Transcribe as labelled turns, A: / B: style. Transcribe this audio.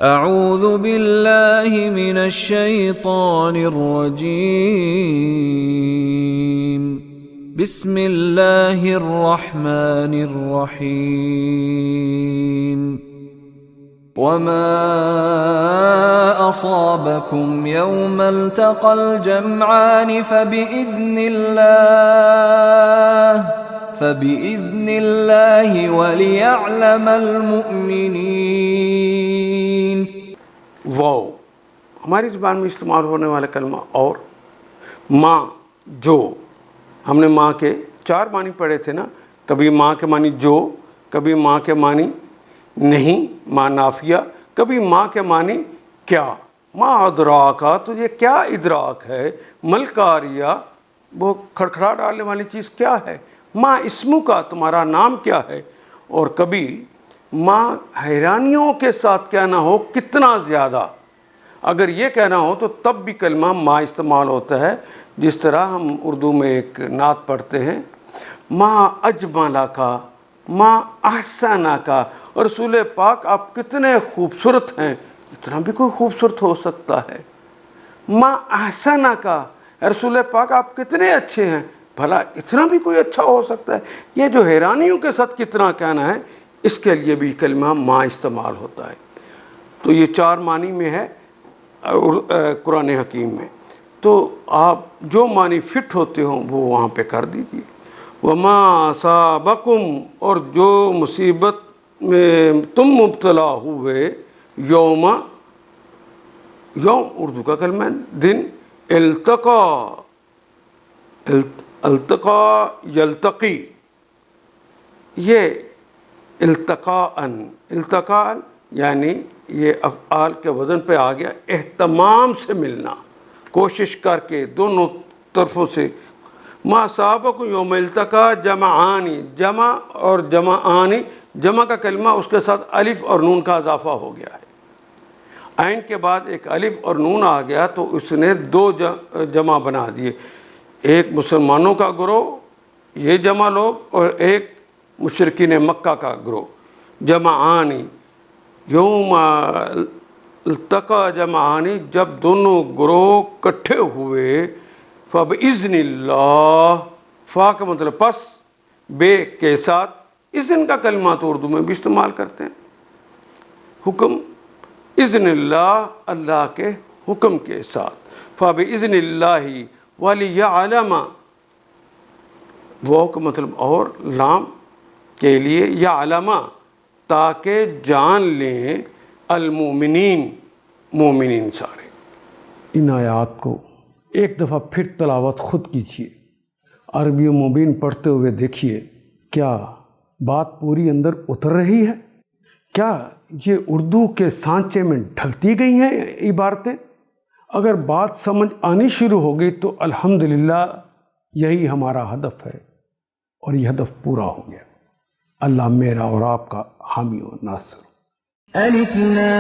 A: اعوذ باللہ من الشیطان الرجیم بسم اللہ الرحمن الرحیم وما أصابكم يوم التقى الجمعان فبإذن الله وليعلم المؤمنين.
B: واو ہماری زبان میں استعمال ہونے والا کلمہ. اور ماں جو ہم نے ماں کے 4 معنی پڑھے تھے نا. کبھی ماں کے معنی جو، کبھی ماں کے معنی نہیں، ماں نافیہ، کبھی ماں کے معنی کیا. ماں ادراکا، تجھے کیا ادراک ہے. ملکاریہ، وہ کھڑکھڑا ڈالنے والی چیز کیا ہے. ماں اسمو کا، تمہارا نام کیا ہے. اور کبھی ماں حیرانیوں کے ساتھ کہنا ہو کتنا زیادہ. اگر یہ کہنا ہو تو تب بھی کلمہ ماں استعمال ہوتا ہے. جس طرح ہم اردو میں ایک نعت پڑھتے ہیں، ماں اجملہ کا، ماں احسنہ کا. اور رسول پاک آپ کتنے خوبصورت ہیں. اتنا بھی کوئی خوبصورت ہو سکتا ہے. ماں احسنہ کا، رسول پاک آپ کتنے اچھے ہیں. بھلا اتنا بھی کوئی اچھا ہو سکتا ہے. یہ جو حیرانیوں کے ساتھ کتنا کہنا ہے، اس کے لیے بھی کلمہ ماں استعمال ہوتا ہے. تو یہ 4 معنی میں ہے قرآن حکیم میں. تو آپ جو معنی فٹ ہوتے ہوں وہ وہاں پہ کر دیجیے. وما اصابکم، اور جو مصیبت میں تم مبتلا ہوئے. یوم اردو کا کلمہ دن. التقا یلتقی، یہ التقاء یعنی یہ افعال کے وزن پہ آ گیا. اہتمام سے ملنا، کوشش کر کے دونوں طرفوں سے. ما صابق یوم التقا جمعانی، جمع اور جمعانی، جمع کا کلمہ اس کے ساتھ الف اور نون کا اضافہ ہو گیا ہے. عین کے بعد ایک الف اور نون آ گیا تو اس نے 2 جمع بنا دیے. ایک مسلمانوں کا گروہ، یہ جمع لوگ، اور ایک مشرکین مکہ کا گروہ. جمعانی، یوم التقا جمعانی، جب دونوں گروہ کٹھے ہوئے. فبإذن اللہ، فا کا مطلب پس، بے کے ساتھ. اذن کا کلمہ تو اردو میں بھی استعمال کرتے ہیں. حکم، اذن اللہ، اللہ کے حکم کے ساتھ. فبإذن اللہ ولیعلم، وہ کا مطلب اور، لام کے لیے، یعلم تاکہ جان لیں، المؤمنین، مومنین سارے. ان آیات کو ایک دفعہ پھر تلاوت خود کیجیے. عربی و مبین پڑھتے ہوئے دیکھیے کیا بات پوری اندر اتر رہی ہے. کیا یہ اردو کے سانچے میں ڈھلتی گئی ہیں عبارتیں. اگر بات سمجھ آنی شروع ہوگی تو الحمدللہ یہی ہمارا ہدف ہے، اور یہ ہدف پورا ہو گیا. اللہ میرا اور آپ کا حامی و ناصر.
A: الف لام